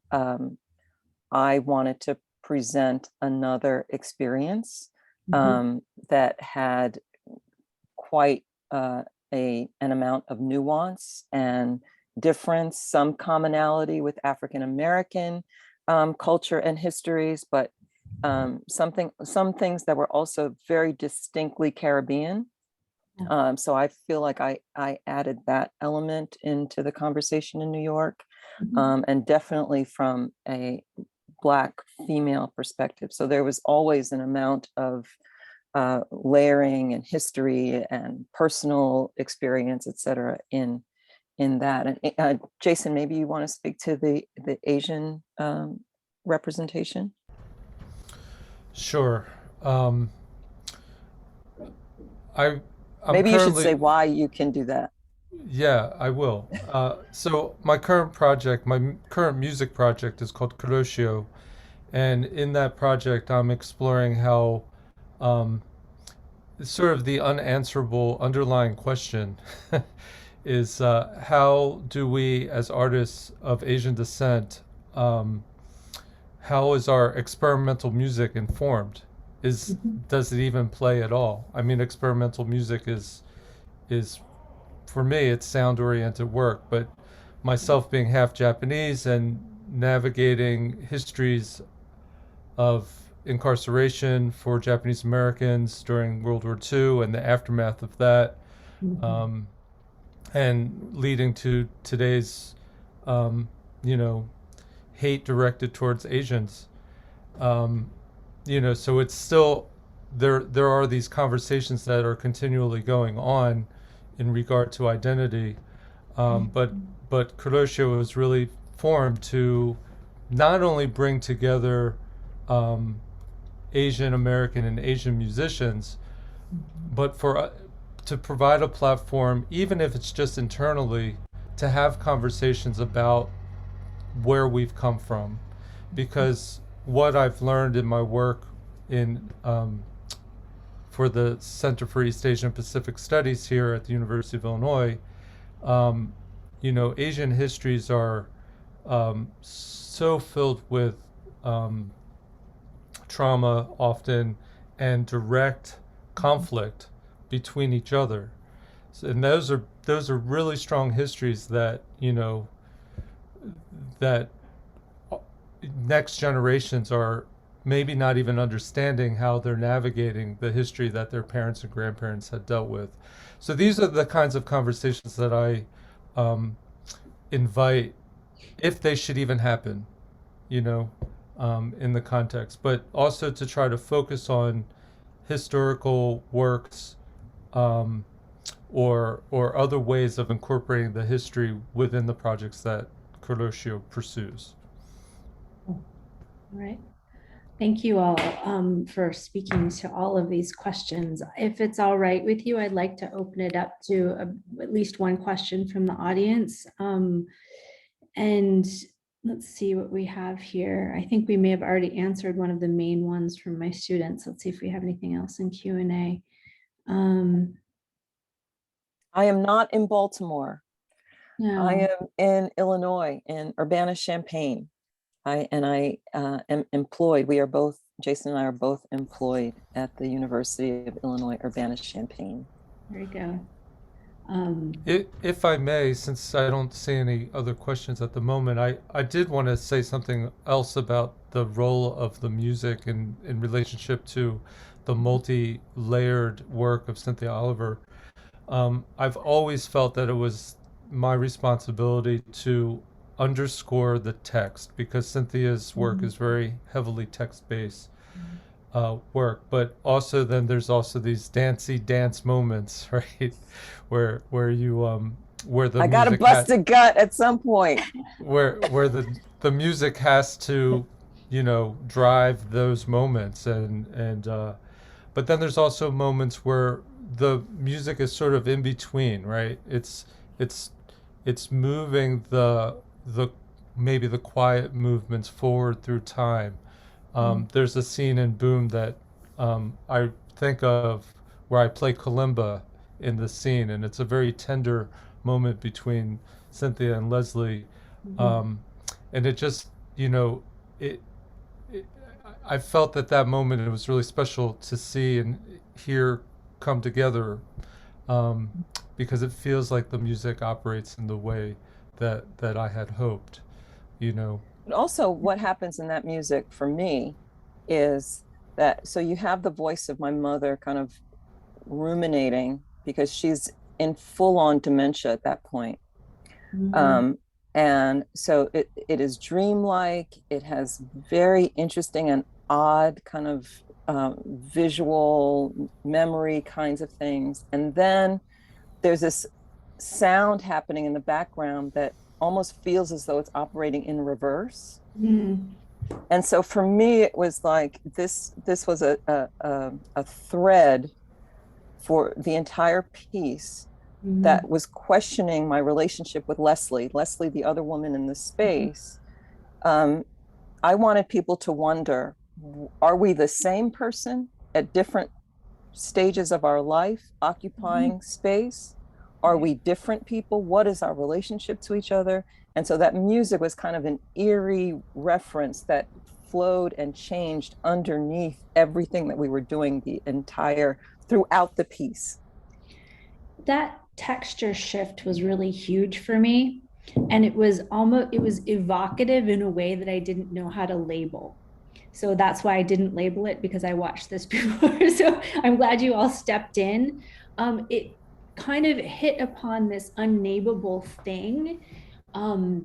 I wanted to present another experience that had quite an amount of nuance and difference, some commonality with African American culture and histories, but some things that were also very distinctly Caribbean. So I feel like I added that element into the conversation in New York, and definitely from a Black female perspective. So there was always an amount of layering and history and personal experience, et cetera, in that. And Jason, maybe you want to speak to the Asian representation? Sure. Maybe you should say why you can do that. Yeah, I will. So my current music project is called Kuroshio. And in that project, I'm exploring how sort of the unanswerable underlying question is how do we, as artists of Asian descent, how is our experimental music informed? Does it even play at all? I mean, experimental music is for me, it's sound-oriented work, but myself being half Japanese and navigating histories of incarceration for Japanese Americans during World War II and the aftermath of that, and leading to today's, hate directed towards Asians. So it's still, there are these conversations that are continually going on in regard to identity. But Kuroshio was really formed to not only bring together Asian American and Asian musicians, but to provide a platform, even if it's just internally, to have conversations about where we've come from. Because what I've learned in my work in for the Center for East Asian Pacific Studies here at the University of Illinois, Asian histories are so filled with trauma often and direct conflict between each other. And those are really strong histories that, that next generations are maybe not even understanding how they're navigating the history that their parents and grandparents had dealt with. So these are the kinds of conversations that I invite, if they should even happen, in the context, but also to try to focus on historical works or other ways of incorporating the history within the projects that Kuroshio pursues. All right. Thank you all for speaking to all of these questions. If it's all right with you, I'd like to open it up to at least one question from the audience. And let's see what we have here. I think we may have already answered one of the main ones from my students. Let's see if we have anything else in Q&A. I am not in Baltimore. No. I am in Illinois, in Urbana-Champaign. I am employed. We are both, Jason and I are both employed at the University of Illinois Urbana-Champaign. There you go. If I may, since I don't see any other questions at the moment, I did want to say something else about the role of the music in relationship to the multi-layered work of Cynthia Oliver. I've always felt that it was my responsibility to underscore the text because Cynthia's work is very heavily text-based work, but also then there's also these dancey dance moments, right, where you where the I gotta music bust a gut at some point. where the music has to, you know, drive those moments, and but then there's also moments where the music is sort of in between, right? It's moving the maybe the quiet movements forward through time. There's a scene in Boom that I think of where I play kalimba in the scene, and it's a very tender moment between Cynthia and Leslie, and it just, you know, I felt that that moment it was really special to see and hear come together, because it feels like the music operates in the way that I had hoped, you know. But also what happens in that music for me is that, so you have the voice of my mother kind of ruminating because she's in full-on dementia at that point. And so it is dreamlike. It has very interesting and odd kind of visual memory kinds of things. And then there's this sound happening in the background that almost feels as though it's operating in reverse. And so for me, it was like this was a thread for the entire piece that was questioning my relationship with Leslie, the other woman in the space. I wanted people to wonder, are we the same person at different stages of our life occupying space? Are we different people? What is our relationship to each other? And so that music was kind of an eerie reference that flowed and changed underneath everything that we were doing throughout the piece. That texture shift was really huge for me. And it was evocative in a way that I didn't know how to label. So that's why I didn't label it, because I watched this before. So I'm glad you all stepped in. It kind of hit upon this unnameable thing. And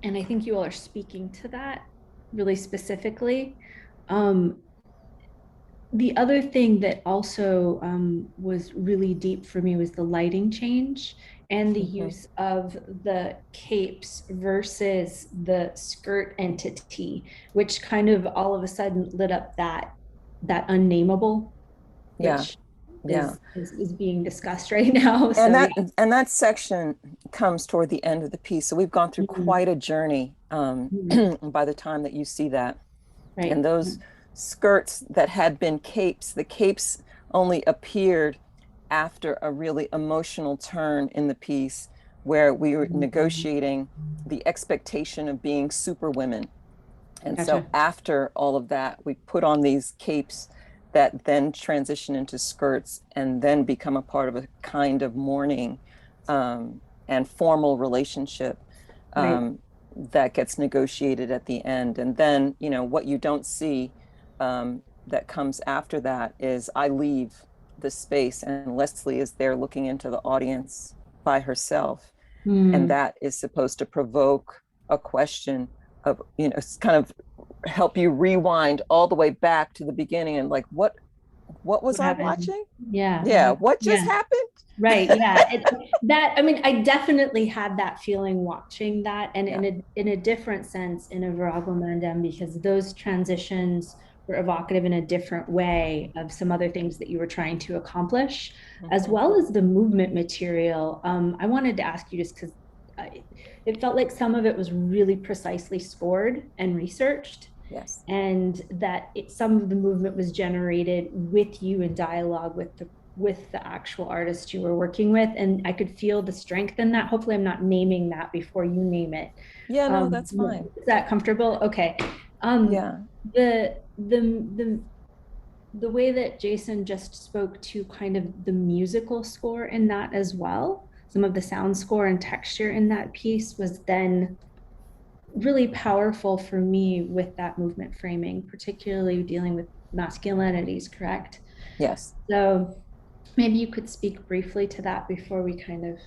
I think you all are speaking to that really specifically. The other thing that also was really deep for me was the lighting change and the use of the capes versus the skirt entity, which kind of all of a sudden lit up that unnameable, which is being discussed right now. And that section comes toward the end of the piece. So we've gone through quite a journey by the time that you see that. Right. And those skirts that had been capes, the capes only appeared after a really emotional turn in the piece where we were negotiating the expectation of being super women. And so after all of that, we put on these capes that then transition into skirts and then become a part of a kind of mourning and formal relationship that gets negotiated at the end. And then, you know, what you don't see that comes after that is I leave the space and Leslie is there looking into the audience by herself. And that is supposed to provoke a question of, you know, kind of help you rewind all the way back to the beginning and like, what was I watching? What just happened? Right. Yeah. I mean, I definitely had that feeling watching that, and in a different sense in a Virago Mandem, because those transitions were evocative in a different way of some other things that you were trying to accomplish, as well as the movement material. I wanted to ask you, just because it felt like some of it was really precisely scored and researched. Yes. And that some of the movement was generated with you in dialogue with with the actual artist you were working with, and I could feel the strength in that. Hopefully I'm not naming that before you name it. Yeah, no, that's fine. Is that comfortable? Okay. Yeah. The way that Jason just spoke to kind of the musical score in that as well, some of the sound score and texture in that piece was then really powerful for me with that movement framing, particularly dealing with masculinities, correct? Yes. So maybe you could speak briefly to that before we kind of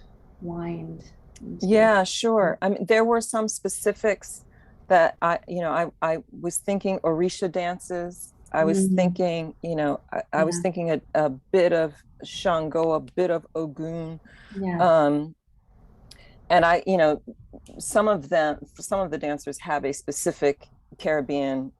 wind into. Yeah, sure. I mean, there were some specifics that I was thinking Orisha dances. I was thinking, I was thinking a bit of Shango, a bit of Ogun. Yeah. And some of the dancers have a specific Caribbean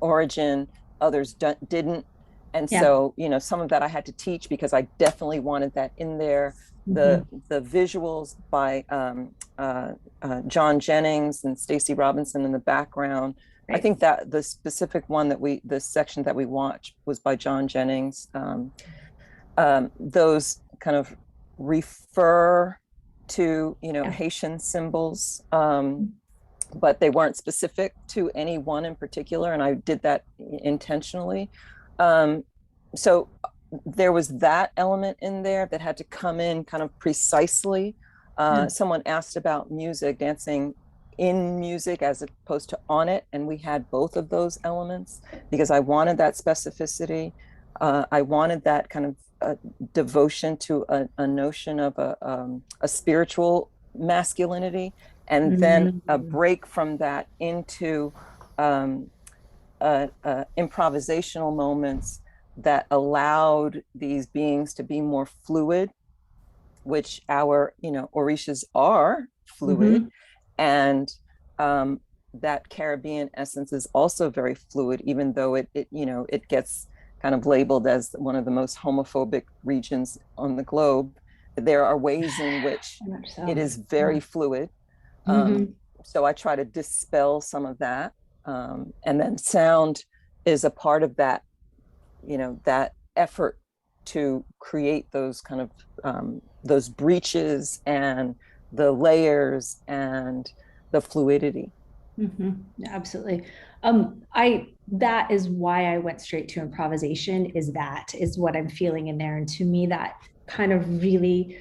origin, others didn't. And so, some of that I had to teach because I definitely wanted that in there. The visuals by John Jennings and Stacey Robinson in the background. Right. I think that the specific one the section that we watched was by John Jennings. Those kind of refer to, Haitian symbols, but they weren't specific to any one in particular. And I did that intentionally. So there was that element in there that had to come in kind of precisely. Someone asked about music, dancing in music as opposed to on it. And we had both of those elements because I wanted that specificity. I wanted that kind of devotion to a notion of a spiritual masculinity, and then a break from that into improvisational moments that allowed these beings to be more fluid, which our, Orishas are fluid. And that Caribbean essence is also very fluid, even though it gets kind of labeled as one of the most homophobic regions on the globe. There are ways in which it is very fluid. So I try to dispel some of that. And then sound is a part of that, that effort to create those kind of, those breaches and the layers and the fluidity. Absolutely. That is why I went straight to improvisation, is what I'm feeling in there. And to me, that kind of really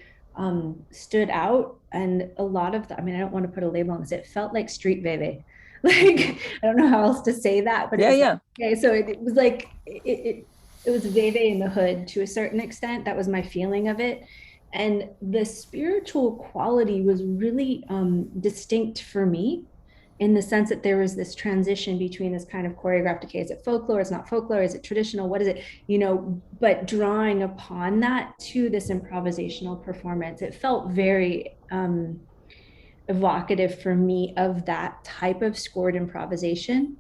stood out. And a lot of I don't want to put a label on this. It felt like street veve. Like, I don't know how else to say that, but okay. So it was like, it was veve in the hood to a certain extent. That was my feeling of it. And the spiritual quality was really distinct for me, in the sense that there was this transition between this kind of choreographed, okay, is it folklore, it's not folklore, is it traditional, what is it, but drawing upon that to this improvisational performance. It felt very evocative for me of that type of scored improvisation.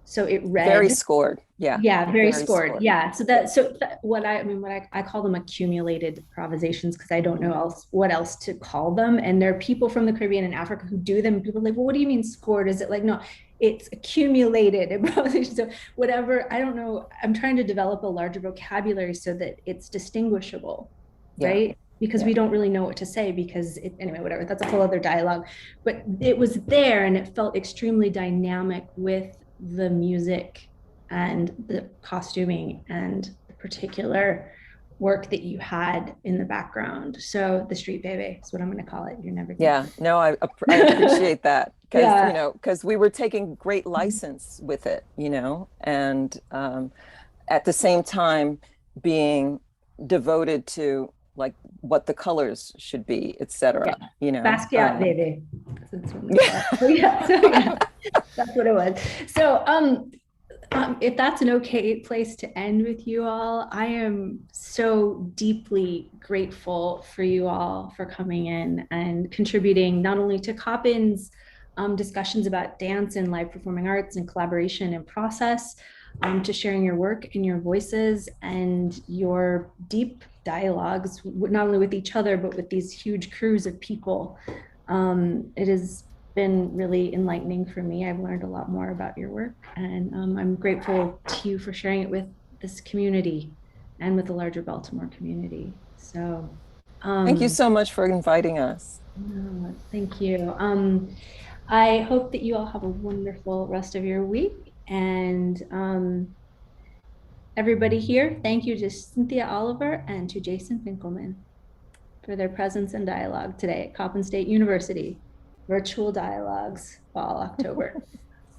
So it read very scored. Very scored. Yeah. So what I call them accumulated improvisations, because I don't know what else to call them. And there are people from the Caribbean and Africa who do them. People are like, well, what do you mean scored? Is it like, no, it's accumulated improvisation. So whatever, I don't know. I'm trying to develop a larger vocabulary so that it's distinguishable, right? Because we don't really know what to say, because anyway, whatever, that's a whole other dialogue. But it was there, and it felt extremely dynamic with the music and the costuming and the particular work that you had in the background. So the street veve is what I'm going to call it. You're never no, I appreciate that, because because we were taking great license with it, and at the same time being devoted to like what the colors should be, etc. Basquiat veve. That's what it was. So if that's an okay place to end with you all, I am so deeply grateful for you all for coming in and contributing not only to Coppin's discussions about dance and live performing arts and collaboration and process, to sharing your work and your voices and your deep dialogues, not only with each other, but with these huge crews of people. It has been really enlightening for me. I've learned a lot more about your work, and I'm grateful to you for sharing it with this community. and with the larger Baltimore community. So Thank you so much for inviting us. no, thank you. I hope that you all have a wonderful rest of your week. And everybody here, thank you to Cynthia Oliver and to Jason Finkelman for their presence and dialogue today at Coppin State University. Virtual Dialogues, Fall, October.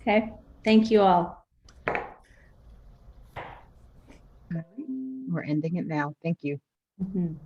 Okay, thank you all. All right. We're ending it now. Thank you. Mhm.